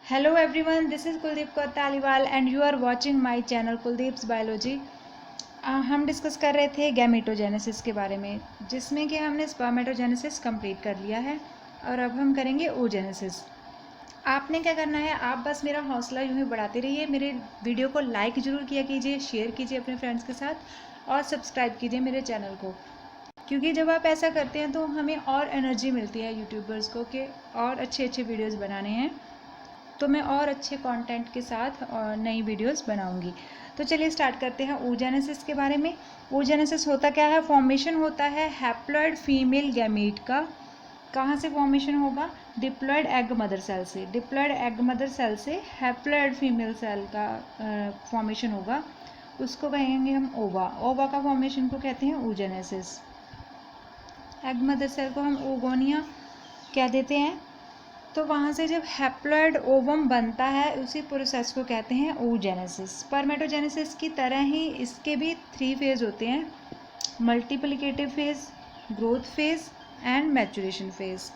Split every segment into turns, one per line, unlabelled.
Hello everyone, this is Kuldeep Kaur Taliwal and you are watching my channel Kuldeep's Biology। हम discuss कर रहे थे gametogenesis के बारे में, जिसमें कि हमने स्पर्मेटोजेनेसिस कंप्लीट कर लिया है और अब हम करेंगे oogenesis। आपने क्या करना है, आप बस मेरा हौसला यूँ ही बढ़ाते रहिए। मेरे वीडियो को लाइक ज़रूर किया कीजिए, शेयर कीजिए अपने फ्रेंड्स के साथ और सब्सक्राइब कीजिए मेरे चैनल को, क्योंकि जब आप ऐसा करते हैं तो हमें और एनर्जी मिलती है यूट्यूबर्स को कि और अच्छे अच्छे वीडियोज़ बनाने हैं, तो मैं और अच्छे कंटेंट के साथ और नई वीडियोस बनाऊंगी। तो चलिए स्टार्ट करते हैं oogenesis के बारे में। oogenesis होता क्या है? फॉर्मेशन होता है हैप्लॉइड फीमेल गैमीट का। कहाँ से फॉर्मेशन होगा? डिप्लॉइड एग मदर सेल से। डिप्लॉइड एग मदर सेल से हैप्लॉइड फीमेल सेल का फॉर्मेशन होगा, उसको कहेंगे हम ओवा। ओवा का फॉर्मेशन को कहते हैं oogenesis। एग मदर सेल को हम ओगोनिया कह देते हैं। तो वहाँ से जब हैप्लॉइड ओवम बनता है, उसी प्रोसेस को कहते हैं oogenesis। स्पर्मेटोजेनेसिस की तरह ही इसके भी 3 फेज़ होते हैं: multiplicative phase, growth phase and maturation phase.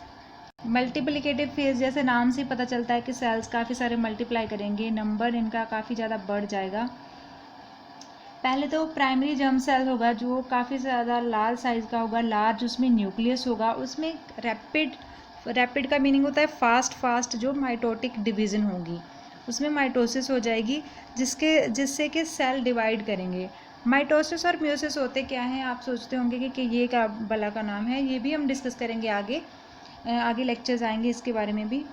Multiplicative phase जैसे नाम से पता चलता है कि सेल्स काफ़ी सारे मल्टीप्लाई करेंगे, नंबर इनका काफ़ी ज़्यादा बढ़ जाएगा। पहले तो प्राइमरी जर्म सेल होगा जो काफ़ी ज़्यादा लार्ज साइज़ का होगा, लार्ज उसमें न्यूक्लियस होगा, उसमें रैपिड का मीनिंग होता है फास्ट जो माइटोटिक डिवीज़न होगी, उसमें माइटोसिस हो जाएगी जिससे कि सेल डिवाइड करेंगे। माइटोसिस और म्यूसिस होते क्या हैं? आप सोचते होंगे कि ये क्या बला का नाम है। ये भी हम डिस्कस करेंगे आगे लेक्चर्स आएंगे इसके बारे में भी।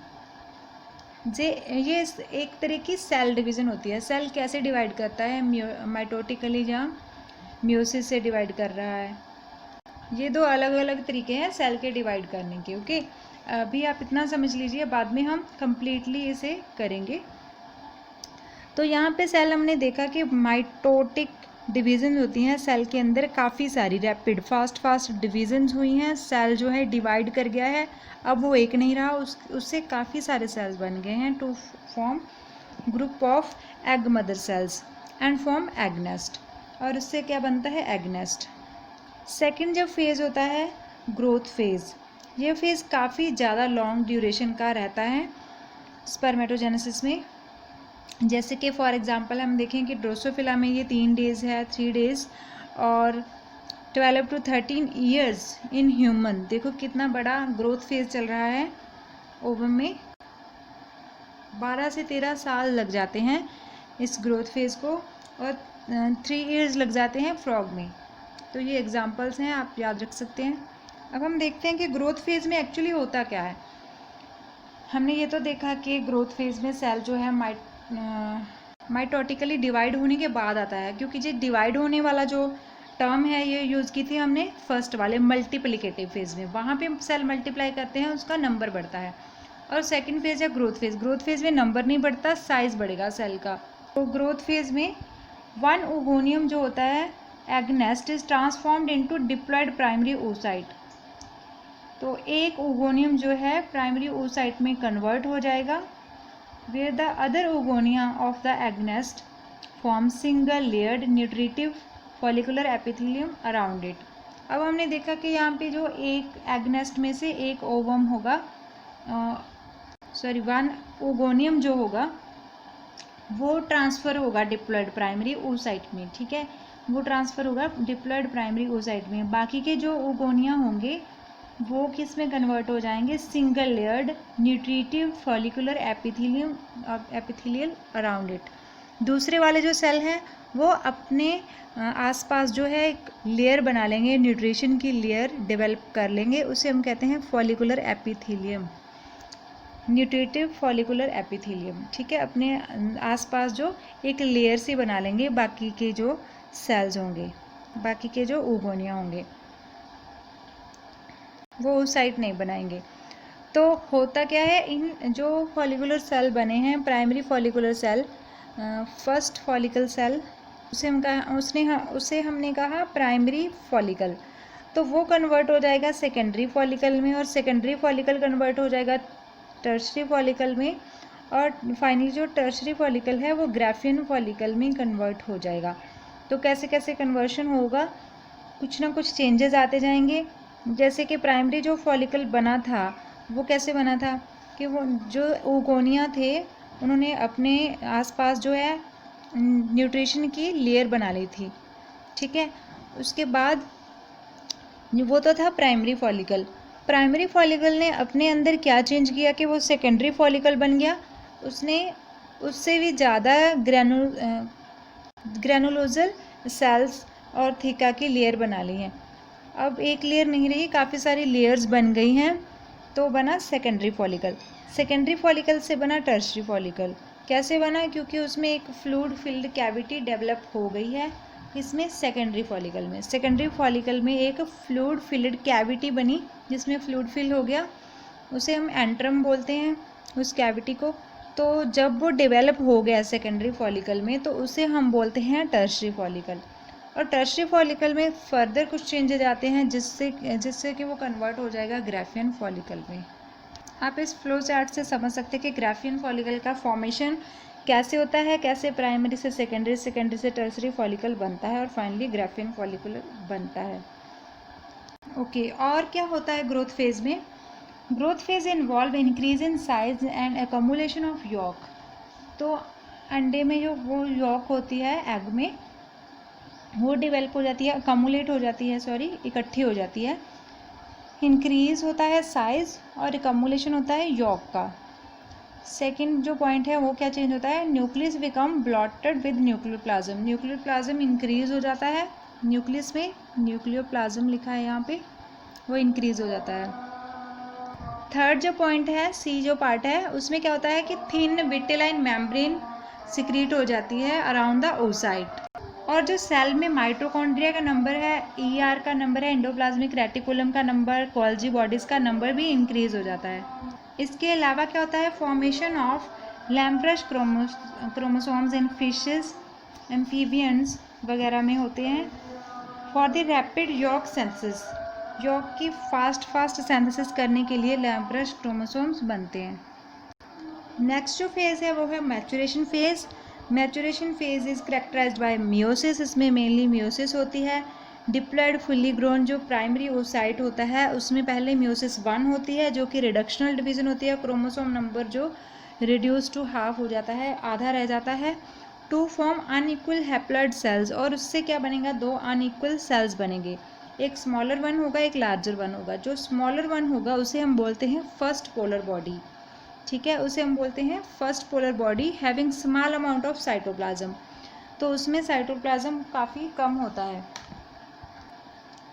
ये एक तरह की सेल डिवीज़न होती है। सेल कैसे डिवाइड करता है? माइटोटिकली या म्यूसिस से डिवाइड कर रहा है। ये 2 अलग अलग तरीके हैं सेल के डिवाइड करने के। ओके, अभी आप इतना समझ लीजिए, बाद में हम कम्प्लीटली इसे करेंगे। तो यहाँ पे सेल हमने देखा कि माइटोटिक डिवीज़न होती हैं सेल के अंदर, काफ़ी सारी रैपिड फास्ट डिवीज़न्स हुई हैं। सेल जो है डिवाइड कर गया है, अब वो एक नहीं रहा, उससे काफ़ी सारे सेल्स बन गए हैं to form group of egg mother cells and form egg nest. और उससे क्या बनता है? Egg nest. सेकेंड जब फेज़ होता है ग्रोथ फेज़, ये फेज़ काफ़ी ज़्यादा लॉन्ग ड्यूरेशन का रहता है स्पर्मेटोजेनेसिस में। जैसे कि फॉर एग्जांपल हम देखें कि ड्रोसोफिला में ये 3 डेज़ है, 3 डेज़, और 12 to 13 ईयर्स इन ह्यूमन। देखो कितना बड़ा ग्रोथ फेज़ चल रहा है। ओवम में 12 से 13 साल लग जाते हैं इस ग्रोथ फेज़ को, और 3 ईयर्स लग जाते हैं फ्रॉग में। तो ये एग्जांपल्स हैं, आप याद रख सकते हैं। अब हम देखते हैं कि ग्रोथ फेज़ में एक्चुअली होता क्या है। हमने ये तो देखा कि ग्रोथ फेज़ में सेल जो है माइटोटिकली डिवाइड होने के बाद आता है, क्योंकि ये डिवाइड होने वाला जो टर्म है ये यूज़ की थी हमने फर्स्ट वाले मल्टीप्लिकेटिव फेज़ में। वहाँ पे सेल मल्टीप्लाई करते हैं, उसका नंबर बढ़ता है। और सेकंड फेज़ है ग्रोथ फेज़। ग्रोथ फेज़ में नंबर नहीं बढ़ता, साइज़ बढ़ेगा सेल का। तो ग्रोथ फेज़ में 1 ओगोनियम जो होता है egg nest is transformed into diploid primary oocyte। तो एक ओगोनियम जो है प्राइमरी oocyte में कन्वर्ट हो जाएगा, where the other oogonia of the egg nest form single layered nutritive follicular epithelium around it। अब हमने देखा कि यहाँ पे जो एक एग नेस्ट में से एक ओवम होगा, 1 ओगोनियम जो होगा वो ट्रांसफ़र होगा डिप्लॉइड प्राइमरी oocyte में। ठीक है, वो ट्रांसफ़र होगा डिप्लॉइड प्राइमरी oocyte में। बाकी के जो ओगोनिया होंगे वो किस में कन्वर्ट हो जाएंगे? Single layered nutritive follicular epithelial around it. दूसरे वाले जो सेल हैं वो अपने आसपास जो है एक लेयर बना लेंगे, न्यूट्रिशन की लेयर डेवलप कर लेंगे, उसे हम कहते हैं follicular epithelium, nutritive follicular epithelium. ठीक है, अपने आसपास जो एक लेयर से बना लेंगे बाकी के जो सेल्स होंगे, बाकी के जो oogonia होंगे वो उस साइड नहीं बनाएंगे। तो होता क्या है, इन जो फॉलिकुलर सेल बने हैं, primary follicular cell, first follicle cell, उसे हमने कहा प्राइमरी फॉलिकल। तो वो कन्वर्ट हो जाएगा सेकेंडरी फॉलिकल में, और सेकेंडरी फॉलिकल कन्वर्ट हो जाएगा टर्शरी फॉलिकल में, और फाइनली जो टर्शरी फॉलिकल है वो ग्राफियन फॉलिकल में कन्वर्ट हो जाएगा। तो कैसे कैसे कन्वर्शन होगा? कुछ ना कुछ चेंजेस आते जाएंगे। जैसे कि प्राइमरी जो फॉलिकल बना था वो कैसे बना था कि वो जो oogonia थे उन्होंने अपने आसपास जो है न्यूट्रिशन की लेयर बना ली थी। ठीक है, उसके बाद वो तो था प्राइमरी फॉलिकल। प्राइमरी फॉलिकल ने अपने अंदर क्या चेंज किया कि वो सेकेंडरी फॉलिकल बन गया। उसने उससे भी ज़्यादा ग्रैनुलोजल सेल्स और थीका की लेयर बना ली है। अब एक लेयर नहीं रही, काफ़ी सारी लेयर्स बन गई हैं, तो बना सेकेंडरी फॉलिकल। सेकेंडरी फॉलिकल से बना टर्शरी फॉलिकल। कैसे बना? क्योंकि उसमें एक फ्लूइड फिल्ड कैविटी डेवलप हो गई है। इसमें सेकेंडरी फॉलिकल में एक फ्लूइड फिल्ड कैविटी बनी, जिसमें फ्लूइड फिल हो गया, उसे हम एंट्रम बोलते हैं उस कैविटी को। तो जब वो डेवलप हो गया सेकेंडरी फॉलिकल में, तो उसे हम बोलते हैं टर्शरी फॉलिकल। और टर्शरी फॉलिकल में फर्दर कुछ चेंजेज आते हैं जिससे कि वो कन्वर्ट हो जाएगा ग्राफियन फॉलिकल में। आप इस फ्लो चार्ट से समझ सकते हैं कि ग्राफियन फॉलिकल का फॉर्मेशन कैसे होता है, कैसे प्राइमरी से सेकेंडरी, सेकेंडरी से टर्शरी फॉलिकल बनता है और फाइनली ग्राफियन फॉलिकल बनता है। ओके, और क्या होता है ग्रोथ फेज में? Growth phase involve increase in size and accumulation of yolk. तो अंडे में जो वो यॉक होती है एग में, वो डेवलप हो जाती है, अकमुलेट हो जाती है, इकट्ठी हो जाती है। इंक्रीज होता है साइज और एकमुलेशन होता है यॉक का। सेकेंड जो पॉइंट है वो क्या चेंज होता है? Nucleus become blotted with nucleoplasm. Nucleoplasm increase हो जाता है, न्यूक्लियस में न्यूक्लियोप्लाज्म लिखा है यहाँ पे, वो इंक्रीज हो जाता है। थर्ड जो पॉइंट है, सी जो पार्ट है, उसमें क्या होता है कि थिन विटेलाइन मेम्ब्रेन सिक्रीट हो जाती है अराउंड द ओसाइट। और जो सेल में माइटोकॉन्ड्रिया का नंबर है, ईआर का नंबर है, एंडोप्लाज्मिक रेटिकुलम का नंबर, गोल्जी बॉडीज का नंबर भी इंक्रीज हो जाता है। इसके अलावा क्या होता है? Formation of lampbrush chromosomes in fishes, amphibians वगैरह में होते हैं। For the rapid yolk synthesis, yolk की फास्ट सिंथेसिस करने के लिए लैम्ब्रश क्रोमोसोम्स बनते हैं। नेक्स्ट जो फेज़ है वो है maturation phase. Maturation phase is characterised bye meiosis. इसमें मेनली मियोसिस होती है। डिप्लॉयड फुल्ली ग्रोन जो प्राइमरी ओसाइट होता है, उसमें पहले मियोसिस 1 होती है जो कि रिडक्शनल डिवीजन होती है। क्रोमोसोम नंबर जो रिड्यूस टू हाफ हो जाता है, आधा रह जाता है, to form unequal haploid cells. और उससे क्या बनेगा? 2 अनइक्वल सेल्स बनेंगे, एक स्मॉलर वन होगा, एक लार्जर वन होगा। जो स्मॉलर वन होगा उसे हम बोलते हैं फर्स्ट पोलर बॉडी। ठीक है, उसे हम बोलते हैं first polar body having small amount of cytoplasm. तो उसमें साइटोप्लाज्म काफ़ी कम होता है।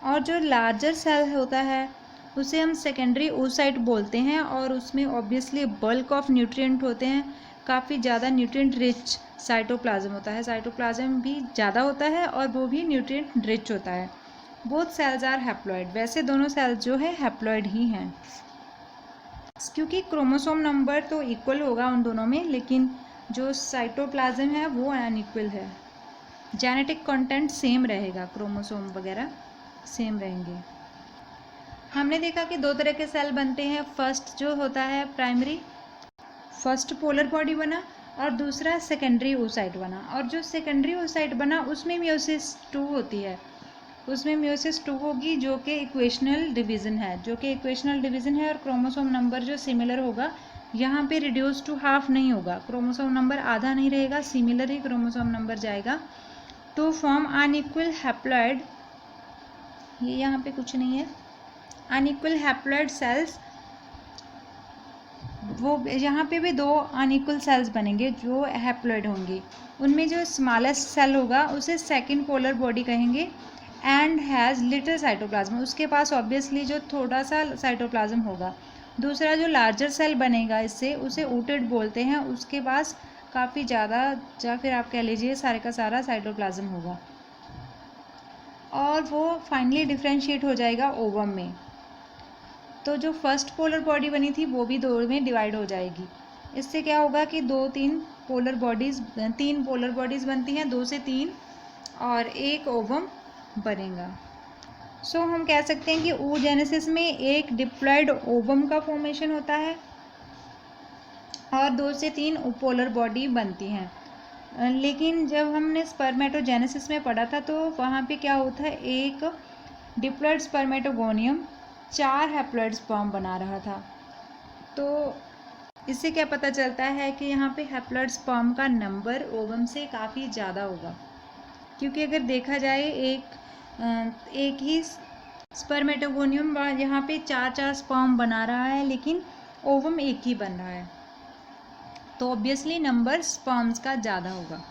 और जो लार्जर सेल होता है उसे हम सेकेंडरी oocyte बोलते हैं, और उसमें ऑब्वियसली बल्क ऑफ न्यूट्रिएंट होते हैं, काफ़ी ज़्यादा न्यूट्रिएंट रिच साइटोप्लाज्म होता है। साइटोप्लाज्म भी ज़्यादा होता है और वो भी न्यूट्रिएंट रिच होता है। Both cells are haploid. वैसे दोनों सेल्स जो है हैप्लॉइड ही हैं, क्योंकि क्रोमोसोम नंबर तो इक्वल होगा उन दोनों में, लेकिन जो साइटोप्लाज्म है वो अनइक्वल है। जेनेटिक कंटेंट सेम रहेगा, क्रोमोसोम वगैरह सेम रहेंगे। हमने देखा कि 2 तरह के सेल बनते हैं। फर्स्ट जो होता है प्राइमरी, फर्स्ट पोलर बॉडी बना, और दूसरा सेकेंडरी oocyte बना। और जो सेकेंडरी oocyte बना उसमें मियोसिस 2 होती है। उसमें मियोसिस 2 होगी जो कि इक्वेशनल डिवीज़न है, और क्रोमोसोम नंबर जो सिमिलर होगा, यहाँ पे रिड्यूस टू हाफ नहीं होगा, क्रोमोसोम नंबर आधा नहीं रहेगा, सिमिलर ही क्रोमोसोम नंबर जाएगा, टू फॉर्म अनइक्वल हैप्लॉइड। ये यहाँ पे कुछ नहीं है, अनइक्वल हैप्लॉइड सेल्स। वो यहाँ पे भी 2 अनइक्वल सेल्स बनेंगे जो हैप्लॉइड होंगे। उनमें जो स्मॉलेस्ट सेल होगा उसे सेकेंड पोलर बॉडी कहेंगे, एंड हैज़ लिटिल साइटोप्लाज्म। उसके पास ऑब्वियसली जो थोड़ा सा साइटोप्लाज्म होगा। दूसरा जो लार्जर सेल बनेगा इससे, उसे ऊटेड बोलते हैं, उसके पास काफ़ी ज़्यादा, या फिर आप कह लीजिए सारे का सारा साइटोप्लाज्म होगा, और वो फाइनली डिफ्रेंशिएट हो जाएगा ओवम में। तो जो फर्स्ट पोलर बॉडी बनी थी वो भी 2 में डिवाइड हो जाएगी। इससे क्या होगा कि 3 पोलर बॉडीज़ बनती हैं, 2 से 3, और एक ओवम बनेगा। सो हम कह सकते हैं कि oogenesis में एक डिप्लॉयड ओवम का फॉर्मेशन होता है और 2 से 3 पोलर बॉडी बनती हैं। लेकिन जब हमने स्पर्मेटोजेनेसिस में पढ़ा था तो वहाँ पे क्या होता है, एक डिप्लॉयड स्पर्मेटोगोनियम 4 हैप्लॉइड स्पर्म बना रहा था। तो इससे क्या पता चलता है कि यहाँ पे हैप्लॉइड स्पर्म का नंबर ओवम से काफ़ी ज़्यादा होगा, क्योंकि अगर देखा जाए एक ही स्पर्मेटोगोनियम यहाँ पे 4 स्पर्म बना रहा है, लेकिन ओवम एक ही बन रहा है, तो ऑब्वियसली नंबर स्पर्म्स का ज़्यादा होगा।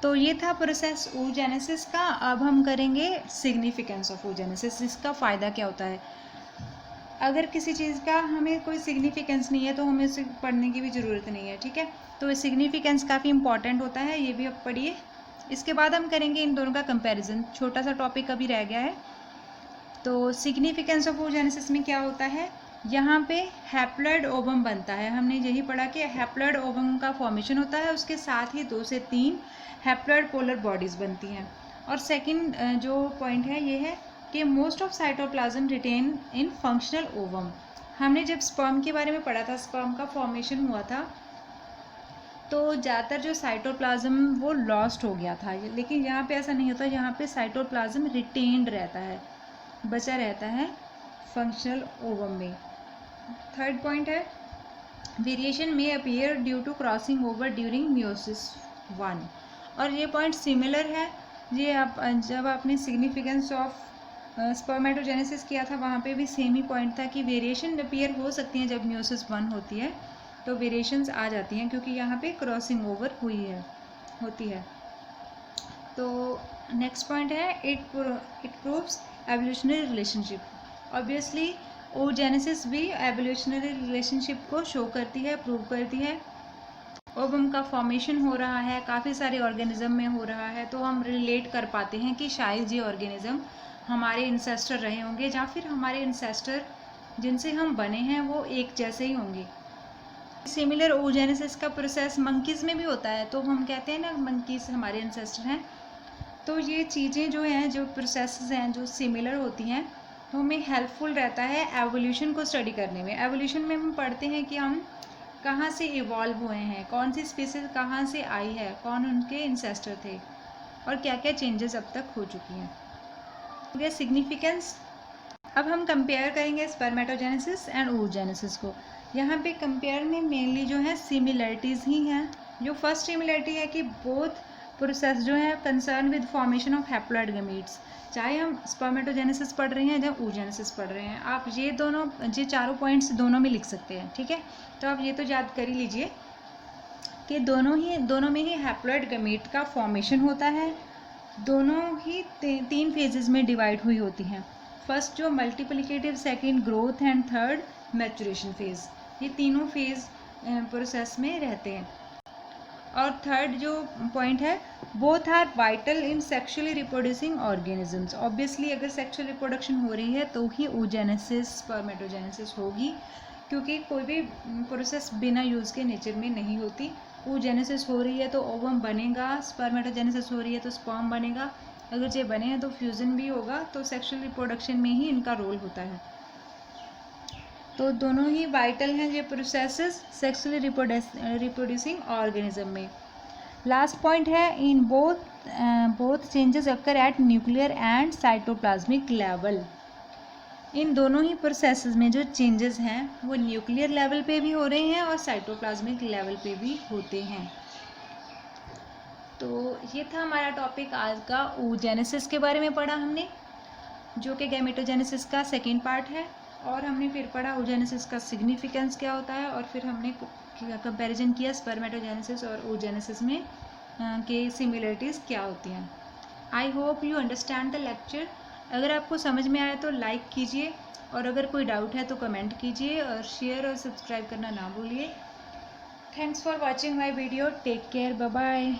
तो ये था प्रोसेस oogenesis का। अब हम करेंगे सिग्निफिकेंस ऑफ oogenesis, इसका फ़ायदा क्या होता है। अगर किसी चीज़ का हमें कोई सिग्निफिकेंस नहीं है तो हमें उसे पढ़ने की भी ज़रूरत नहीं है, ठीक है। तो सिग्निफिकेंस काफ़ी इंपॉर्टेंट होता है, ये भी अब पढ़िए। इसके बाद हम करेंगे इन दोनों का कंपैरिजन, छोटा सा टॉपिक अभी रह गया है। तो सिग्निफिकेंस ऑफ oogenesis में क्या होता है, यहाँ पे हैप्लॉइड ओवम बनता है। हमने यही पढ़ा कि हैप्लॉइड ओवम का फॉर्मेशन होता है, उसके साथ ही 2 से 3 हैप्लॉइड पोलर बॉडीज़ बनती हैं। और सेकंड जो पॉइंट है ये है कि most of cytoplasm retain in functional ovum. हमने जब स्पर्म के बारे में पढ़ा था, स्पर्म का फॉर्मेशन हुआ था, तो ज़्यादातर जो साइटोप्लाज्म वो लॉस्ट हो गया था, लेकिन यहाँ पे ऐसा नहीं होता। यहाँ पे साइटोप्लाज्म रिटेन्ड रहता है, बचा रहता है फंक्शनल ओवम में। थर्ड पॉइंट है वेरिएशन में appear due to crossing over during meiosis 1। और ये पॉइंट सिमिलर है, ये आप जब आपने सिग्निफिकेंस ऑफ स्पर्मेटोजेनेसिस किया था वहाँ पे भी सेम ही पॉइंट था कि वेरिएशन अपीयर हो सकती हैं जब मियोसिस 1 होती है, तो वेरिएशंस आ जाती हैं क्योंकि यहाँ पे क्रॉसिंग ओवर होती है। तो नेक्स्ट पॉइंट है it proves evolutionary relationship. Obviously oogenesis भी एवोल्यूशनरी रिलेशनशिप को शो करती है, प्रूव करती है। ओवम का फॉर्मेशन हो रहा है, काफ़ी सारे ऑर्गेनिज्म में हो रहा है, तो हम रिलेट कर पाते हैं कि शायद ये ऑर्गेनिज्म हमारे इंसेस्टर रहे होंगे, या फिर हमारे इंसेस्टर जिनसे हम बने हैं वो एक जैसे ही होंगे। सिमिलर oogenesis का प्रोसेस मंकीज़ में भी होता है, तो हम कहते हैं ना मंकीज़ हमारे इंसेस्टर हैं। तो ये चीज़ें जो हैं, जो प्रोसेसेस हैं जो सिमिलर होती हैं, तो हमें हेल्पफुल रहता है एवोल्यूशन को स्टडी करने में। एवोल्यूशन में हम पढ़ते हैं कि हम कहाँ से इवॉल्व हुए हैं, कौन सी स्पीसीज कहाँ से आई है, कौन उनके इंसेस्टर थे, और क्या क्या चेंजेस अब तक हो चुकी हैं। ये सिग्निफिकेंस। अब हम कंपेयर करेंगे स्पर्मेटोजेनेसिस एंड oogenesis को। यहाँ पे कंपेयर में मेनली जो है सिमिलरिटीज़ ही हैं। जो फर्स्ट सिमिलरिटी है कि बोथ प्रोसेस जो है concern with formation of haploid gametes, चाहे हम स्पर्मेटोजेनेसिस पढ़ रहे हैं या oogenesis पढ़ रहे हैं, आप ये चारों पॉइंट्स दोनों में लिख सकते हैं, ठीक है। तो आप ये तो याद कर ही लीजिए कि दोनों में ही हैप्लॉइड गमीट का फॉर्मेशन होता है। दोनों ही 3 फेजेस में डिवाइड हुई होती हैं। फर्स्ट जो multiplicative, second growth and third maturation phase, ये तीनों फेज़ प्रोसेस में रहते हैं। और थर्ड जो पॉइंट है, both are vital in sexually reproducing organisms. Obviously अगर सेक्सुअल रिप्रोडक्शन हो रही है तो ही oogenesis स्पर्मेटोजेनेसिस होगी, क्योंकि कोई भी प्रोसेस बिना यूज़ के नेचर में नहीं होती। oogenesis हो रही है तो ओवम बनेगा, स्पर्मेटोजेनेसिस हो रही है तो स्पर्म बनेगा। अगर ये बने हैं तो फ्यूज़न भी होगा, तो सेक्सुअल रिप्रोडक्शन में ही इनका रोल होता है। तो दोनों ही वाइटल हैं ये प्रोसेसेस सेक्सुअली रिप्रोड्यूसिंग ऑर्गेनिज्म में। लास्ट पॉइंट है in both changes occur at nuclear and cytoplasmic level. इन दोनों ही प्रोसेसेस में जो चेंजेस हैं वो न्यूक्लियर लेवल पे भी हो रहे हैं और साइटोप्लाज्मिक लेवल पे भी होते हैं। तो ये था हमारा टॉपिक आज का। oogenesis के बारे में पढ़ा हमने, जो कि गैमेटोजेनेसिस का सेकेंड पार्ट है, और हमने फिर पढ़ा oogenesis का सिग्निफिकेंस क्या होता है, और फिर हमने कंपैरिजन किया स्पर्मेटोजेनेसिस और oogenesis में के सिमिलरिटीज़ क्या होती हैं। I hope you understand the lecture. अगर आपको समझ में आया तो लाइक कीजिए, और अगर कोई डाउट है तो कमेंट कीजिए, और शेयर और सब्सक्राइब करना ना भूलिए। Thanks for watching my video. Take care, bye bye.